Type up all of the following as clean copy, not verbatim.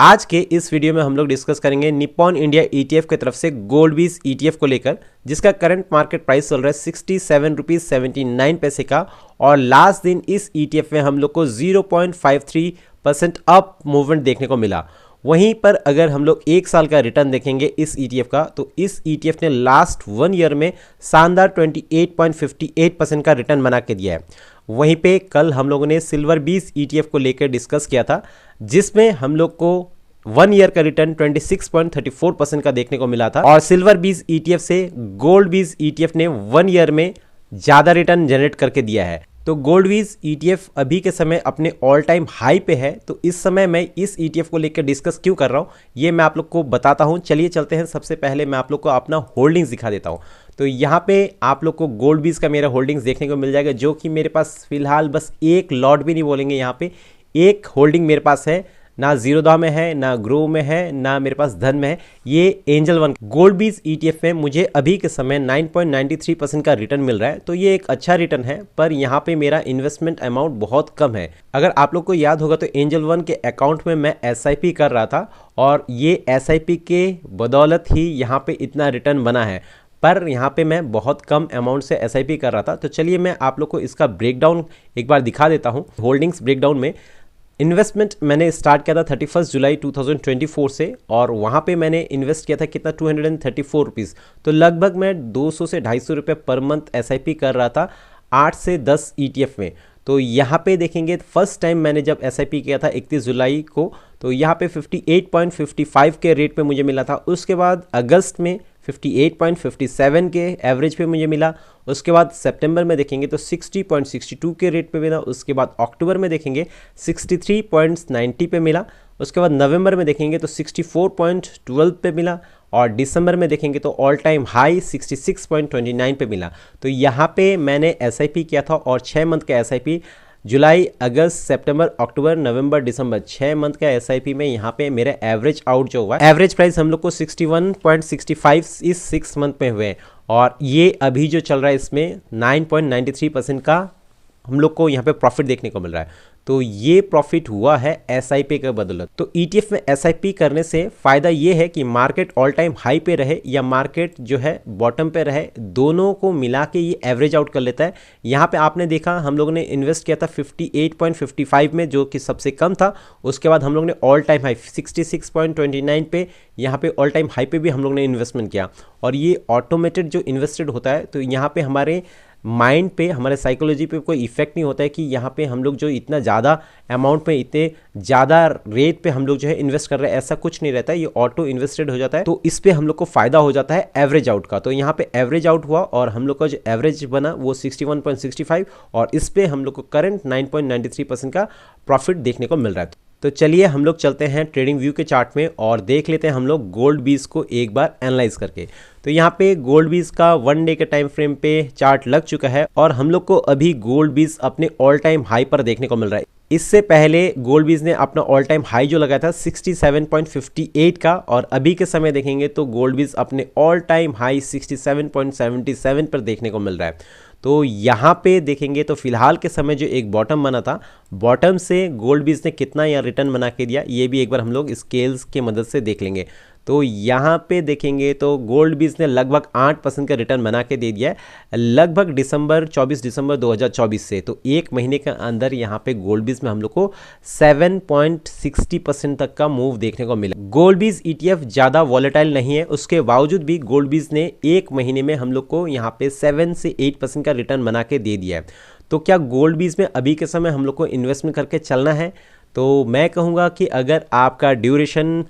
आज के इस वीडियो में हम लोग डिस्कस करेंगे निप्पॉन इंडिया ETF की तरफ से गोल्ड बीज ETF को लेकर, जिसका करंट मार्केट प्राइस चल रहा है 67 रुपीज़ 79 पैसे का। और लास्ट दिन इस ETF में हम लोग को 0.53% अप मूवमेंट देखने को मिला। वहीं पर अगर हम लोग एक साल का रिटर्न देखेंगे इस ETF का, तो इस ETF ने लास्ट 1 ईयर में शानदार 28.58% का रिटर्न बना के दिया है। वहीं पे कल हम लोगों ने सिल्वर बीज ETF को लेकर डिस्कस किया था, जिसमें हम लोग को 1 ईयर का रिटर्न 26.34% का देखने को मिला था। और सिल्वर बीज ETF से गोल्ड बीज ETF ने 1 ईयर में ज़्यादा रिटर्न जनरेट करके दिया है। तो गोल्ड बीज ETF अभी के समय अपने ऑल टाइम हाई पे है। तो इस समय मैं इस ETF को लेकर डिस्कस क्यों कर रहा हूँ ये मैं आप लोग को बताता हूँ। चलिए चलते हैं। सबसे पहले मैं आप लोग को अपना होल्डिंग्स दिखा देता हूँ। तो यहाँ पे आप लोग को गोल्ड बीज का मेरा होल्डिंग्स देखने को मिल जाएगा, जो कि मेरे पास फिलहाल बस एक लॉट भी नहीं बोलेंगे, यहाँ पे एक होल्डिंग मेरे पास है। ना जीरोधा में है, ना ग्रो में है, ना मेरे पास धन में है। ये एंजल वन गोल्ड बीज ETF में मुझे अभी के समय 9.93% का रिटर्न मिल रहा है। तो ये एक अच्छा रिटर्न है, पर यहाँ पे मेरा इन्वेस्टमेंट अमाउंट बहुत कम है। अगर आप लोग को याद होगा तो एंजल वन के अकाउंट में मैं SIP कर रहा था, और ये SIP के बदौलत ही यहाँ पे इतना रिटर्न बना है। पर यहाँ पे मैं बहुत कम अमाउंट से SIP कर रहा था। तो चलिए मैं आप लोग को इसका ब्रेकडाउन एक बार दिखा देता हूँ। होल्डिंग्स ब्रेकडाउन में इन्वेस्टमेंट मैंने स्टार्ट किया था 31 जुलाई 2024 से, और वहाँ पे मैंने इन्वेस्ट किया था कितना 234 रुपीज़। तो लगभग मैं 200 से 250 रुपये पर मंथ SIP कर रहा था 8 से 10 ETF में। तो यहाँ पे देखेंगे फर्स्ट टाइम मैंने जब SIP किया था 31 जुलाई को, तो यहाँ पे 58.55 के रेट पे मुझे मिला था। उसके बाद अगस्त में 58.57 के एवरेज पे मुझे मिला। उसके बाद सितंबर में देखेंगे तो 60.62 के रेट पे मिला। उसके बाद अक्टूबर में देखेंगे 63.90 पे मिला। उसके बाद नवंबर में देखेंगे तो 64.12 पे मिला। और दिसंबर में देखेंगे तो ऑल टाइम हाई 66.29 पे मिला। तो यहाँ पे मैंने SIP किया था, और 6 मंथ का SIP जुलाई, अगस्त, सितंबर, अक्टूबर, नवंबर, दिसंबर 6 मंथ का SIP में यहाँ पे मेरा एवरेज आउट जो हुआ है, एवरेज प्राइस हम लोग को 61.65 इस 6 मंथ में हुए। और ये अभी जो चल रहा है इसमें 9.93% का हम लोग को यहाँ पे प्रॉफिट देखने को मिल रहा है। तो ये प्रॉफिट हुआ है SIP के बदौलत। तो ETF में SIP करने से फ़ायदा ये है कि मार्केट ऑल टाइम हाई पे रहे या मार्केट जो है बॉटम पे रहे, दोनों को मिला के ये एवरेज आउट कर लेता है। यहाँ पे आपने देखा हम लोगों ने इन्वेस्ट किया था 58.55 में, जो कि सबसे कम था। उसके बाद हम लोग ने ऑल टाइम हाई 66.29 पे, यहाँ पे ऑल टाइम हाई पे भी हम लोग ने इन्वेस्टमेंट किया। और ये ऑटोमेटेड जो इन्वेस्टेड होता है, तो यहाँ पे हमारे माइंड पे, हमारे साइकोलॉजी पे कोई इफेक्ट नहीं होता है कि यहाँ पे हम लोग जो इतना ज़्यादा अमाउंट पे, इतने ज़्यादा रेट पे हम लोग जो है इन्वेस्ट कर रहे हैं, ऐसा कुछ नहीं रहता है। ये ऑटो इन्वेस्टेड हो जाता है। तो इस पे हम लोग को फ़ायदा हो जाता है एवरेज आउट का। तो यहाँ पे एवरेज आउट हुआ, और हम लोग का जो एवरेज बना वो 61.65, और इस पे हम लोग को करंट 9.93% का प्रॉफिट देखने को मिल रहा है। तो चलिए हम लोग चलते हैं ट्रेडिंग व्यू के चार्ट में, और देख लेते हैं हम लोग गोल्ड बीज को एक बार एनालाइज करके। तो यहाँ पे गोल्ड बीज का 1 डे के टाइम फ्रेम पे चार्ट लग चुका है, और हम लोग को अभी गोल्ड बीज अपने ऑल टाइम हाई पर देखने को मिल रहा है। इससे पहले गोल्ड बीज ने अपना ऑल टाइम हाई जो लगाया था 67.58 का, और अभी के समय देखेंगे तो गोल्ड बीज अपने ऑल टाइम हाई 67.77 पर देखने को मिल रहा है। तो यहाँ पे देखेंगे तो फिलहाल के समय जो एक बॉटम बना था, बॉटम से गोल्ड बीज ने कितना यहाँ रिटर्न बना के दिया, ये भी एक बार हम लोग स्केल्स के मदद से देख लेंगे। तो यहाँ पे देखेंगे तो गोल्ड बीज ने लगभग 8% का रिटर्न बना के दे दिया है, लगभग 24 दिसंबर 2024 से। तो एक महीने के अंदर यहाँ पे गोल्ड बीज में हम लोग को 7.60% तक का मूव देखने को मिला। गोल्ड बीज ETF ज़्यादा वॉलेटाइल नहीं है, उसके बावजूद भी गोल्ड बीज ने एक महीने में हम लोग को यहाँ पे 7 से 8% का रिटर्न बना के दे दिया है। तो क्या गोल्ड बीज में अभी के समय हम लोग को इन्वेस्टमेंट करके चलना है? तो मैं कहूँगा कि अगर आपका ड्यूरेशन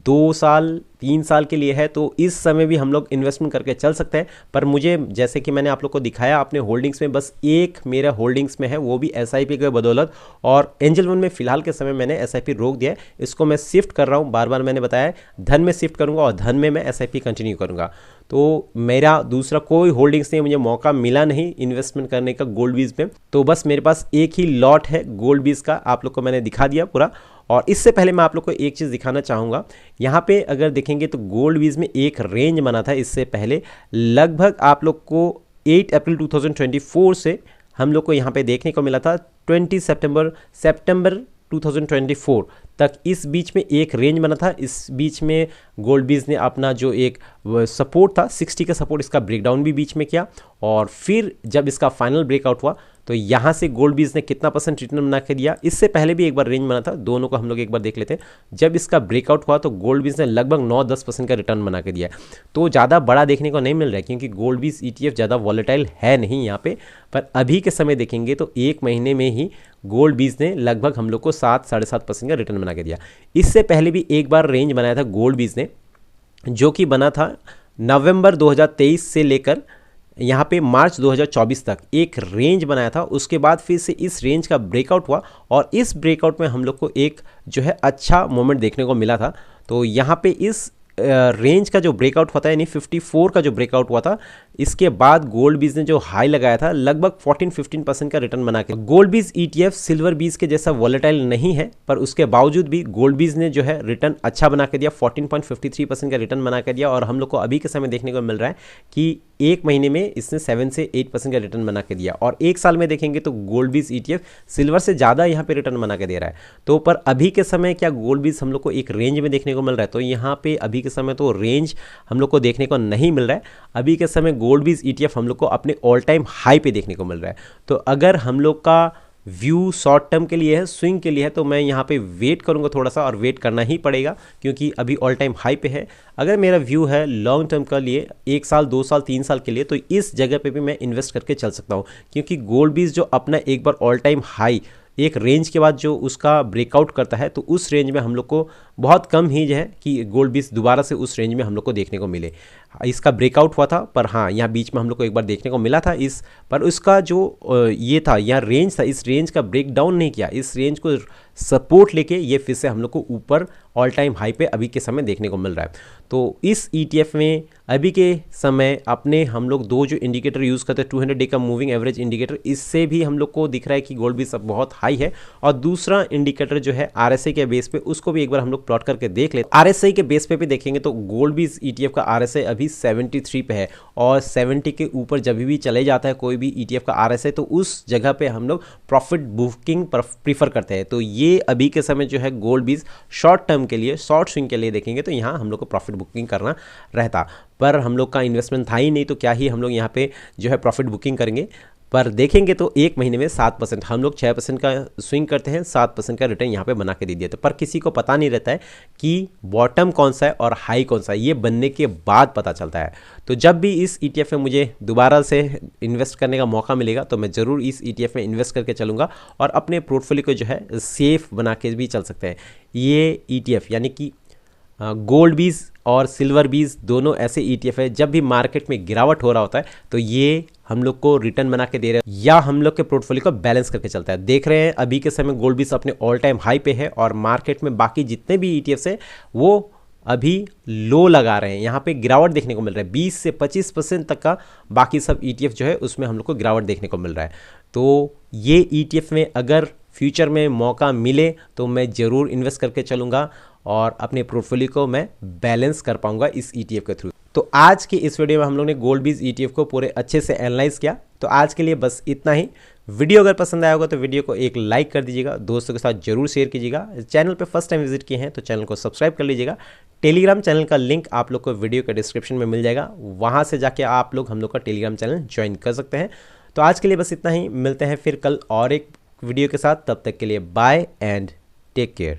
2 साल 3 साल के लिए है, तो इस समय भी हम लोग इन्वेस्टमेंट करके चल सकते हैं। पर मुझे, जैसे कि मैंने आप लोग को दिखाया अपने होल्डिंग्स में, बस एक मेरा होल्डिंग्स में है, वो भी SIP के बदौलत। और एंजल वन में फिलहाल के समय मैंने SIP रोक दिया है, इसको मैं शिफ्ट कर रहा हूँ। बार बार मैंने बताया धन में शिफ्ट करूँगा, और धन में मैं SIP कंटिन्यू करूँगा। तो मेरा दूसरा कोई होल्डिंग्स नहीं, मुझे मौका मिला नहीं इन्वेस्टमेंट करने का गोल्ड बीज में। तो बस मेरे पास एक ही लॉट है गोल्ड बीज का, आप लोग को मैंने दिखा दिया पूरा। और इससे पहले मैं आप लोग को एक चीज़ दिखाना चाहूँगा। यहाँ पे अगर देखेंगे तो गोल्ड बीज में एक रेंज बना था इससे पहले, लगभग आप लोग को 8 अप्रैल 2024 से हम लोग को यहाँ पे देखने को मिला था 20 सितंबर 2024 तक इस बीच में एक रेंज बना था। इस बीच में गोल्ड बीज ने अपना जो एक सपोर्ट था 60 का सपोर्ट, इसका ब्रेकडाउन भी बीच में किया और फिर जब इसका फाइनल ब्रेकआउट हुआ तो यहाँ से गोल्ड बीज ने कितना परसेंट रिटर्न बना के दिया। इससे पहले भी एक बार रेंज बना था, दोनों को हम लोग एक बार देख लेते हैं। जब इसका ब्रेकआउट हुआ तो गोल्ड बीज ने लगभग 9-10% का रिटर्न बना के दिया। तो ज़्यादा बड़ा देखने को नहीं मिल रहा है क्योंकि गोल्ड बीज ETF ज़्यादा वॉलेटाइल है नहीं यहाँ पे। पर अभी के समय देखेंगे तो एक महीने में ही गोल्ड बीज ने लगभग हम लोग को 7-7.5% का रिटर्न बना के दिया। इससे पहले भी एक बार रेंज बनाया था गोल्ड बीज ने, जो कि बना था नवंबर 2023 से लेकर यहाँ पे मार्च 2024 तक एक रेंज बनाया था। उसके बाद फिर से इस रेंज का ब्रेकआउट हुआ और इस ब्रेकआउट में हम लोग को एक जो है अच्छा मोमेंट देखने को मिला था। तो यहाँ पे इस रेंज का जो ब्रेकआउट होता है यानी 54 का जो ब्रेकआउट हुआ था, इसके बाद गोल्ड बीज ने जो हाई लगाया था लगभग 14-15% का रिटर्न बना के। गोल्ड बीज ETF सिल्वर बीज के जैसा वॉलेटाइल नहीं है, पर उसके बावजूद भी गोल्ड बीज ने जो है रिटर्न अच्छा बना के दिया, 14.53% का रिटर्न बना के दिया। और हम लोग को अभी के समय देखने को मिल रहा है कि एक महीने में इसने 7 से 8% का रिटर्न बना के दिया और एक साल में देखेंगे तो गोल्ड बीज ETF सिल्वर से ज़्यादा यहाँ पे रिटर्न बना के दे रहा है। तो पर अभी के समय क्या गोल्ड बीज हम लोग को एक रेंज में देखने को मिल रहा है? तो यहाँ पे अभी के समय तो रेंज हम लोग को देखने को नहीं मिल रहा है। अभी के समय गोल्ड बीज ETF हम लोग को अपने ऑल टाइम हाई पे देखने को मिल रहा है। तो अगर हम लोग का व्यू शॉर्ट टर्म के लिए है, स्विंग के लिए है, तो मैं यहाँ पे वेट करूँगा थोड़ा सा, और वेट करना ही पड़ेगा क्योंकि अभी ऑल टाइम हाई पे है। अगर मेरा व्यू है लॉन्ग टर्म के लिए 1 साल 2 साल 3 साल के लिए, तो इस जगह पे भी मैं इन्वेस्ट करके चल सकता हूँ क्योंकि गोल्ड बीज जो अपना एक बार ऑल टाइम हाई एक रेंज के बाद जो उसका ब्रेकआउट करता है, तो उस रेंज में हम लोग को बहुत कम ही जो है कि गोल्ड बीज दोबारा से उस रेंज में हम लोग को देखने को मिले। इसका ब्रेकआउट हुआ था, पर हाँ यहाँ बीच में हम लोग को एक बार देखने को मिला था इस पर, उसका जो ये था यहाँ रेंज था, इस रेंज का ब्रेक डाउन नहीं किया, इस रेंज को सपोर्ट लेके ये फिर से हम लोग को ऊपर ऑल टाइम हाई पे अभी के समय देखने को मिल रहा है। तो इस ETF में अभी के समय अपने हम लोग दो जो इंडिकेटर यूज़ करते हैं, 200 डे का मूविंग एवरेज इंडिकेटर, इससे भी हम लोग को दिख रहा है कि गोल्ड बीज अब बहुत हाई है। और दूसरा इंडिकेटर जो है RSI के बेस पे, उसको भी एक बार हम लोग प्लॉट करके देख लेते हैं। RSI के बेस पे भी देखेंगे तो गोल्ड बीज ETF का RSI अभी 73 पे है और 70 के ऊपर जब भी चले जाता है कोई भी ETF का RSI, तो उस जगह पे हम लोग प्रॉफिट बुकिंग प्रीफर करते हैं। तो ये अभी के समय जो है गोल्ड बीज शॉर्ट टर्म के लिए, शॉर्ट स्विंग के लिए देखेंगे तो यहाँ हम लोग को प्रॉफिट बुकिंग करना रहता, पर हम लोग का इन्वेस्टमेंट था ही नहीं, तो क्या ही हम लोग यहाँ पे जो है प्रॉफिट बुकिंग करेंगे। पर देखेंगे तो एक महीने में 7%, हम लोग 6% का स्विंग करते हैं, 7% का रिटर्न यहाँ पे बना के दे दिया। तो पर किसी को पता नहीं रहता है कि बॉटम कौन सा है और हाई कौन सा है, ये बनने के बाद पता चलता है। तो जब भी इस ETF में मुझे दोबारा से इन्वेस्ट करने का मौका मिलेगा तो मैं ज़रूर इस ETF में इन्वेस्ट करके चलूँगा और अपने पोर्टफोलियो को जो है सेफ बना के भी चल सकते हैं। ये ETF यानी कि गोल्ड बीज और सिल्वर बीज दोनों ऐसे ETF है, जब भी मार्केट में गिरावट हो रहा होता है तो ये हम लोग को रिटर्न बना के दे रहे हैं या हम लोग के पोर्टफोलियो को बैलेंस करके चलता है। देख रहे हैं अभी के समय गोल्ड बीज अपने ऑल टाइम हाई पे है और मार्केट में बाकी जितने भी ETFs है वो अभी लो लगा रहे हैं, यहाँ पे गिरावट देखने को मिल रहा है 20 से 25% तक का। बाकी सब ETF जो है उसमें हम लोग को गिरावट देखने को मिल रहा है। तो ये ETF में अगर फ्यूचर में मौका मिले तो मैं ज़रूर इन्वेस्ट करके चलूँगा और अपने पोर्टफोलियो को मैं बैलेंस कर पाऊंगा इस ETF के थ्रू। तो आज की इस वीडियो में हम लोग ने गोल्ड बीज ETF को पूरे अच्छे से एनालाइज किया। तो आज के लिए बस इतना ही। वीडियो अगर पसंद आया होगा तो वीडियो को एक लाइक कर दीजिएगा, दोस्तों के साथ जरूर शेयर कीजिएगा। चैनल पे फर्स्ट टाइम विजिट किए हैं तो चैनल को सब्सक्राइब कर लीजिएगा। टेलीग्राम चैनल का लिंक आप लोग को वीडियो के डिस्क्रिप्शन में मिल जाएगा, वहाँ से जाके आप लोग हम लोग का टेलीग्राम चैनल ज्वाइन कर सकते हैं। तो आज के लिए बस इतना ही, मिलते हैं फिर कल और एक वीडियो के साथ। तब तक के लिए बाय एंड टेक केयर।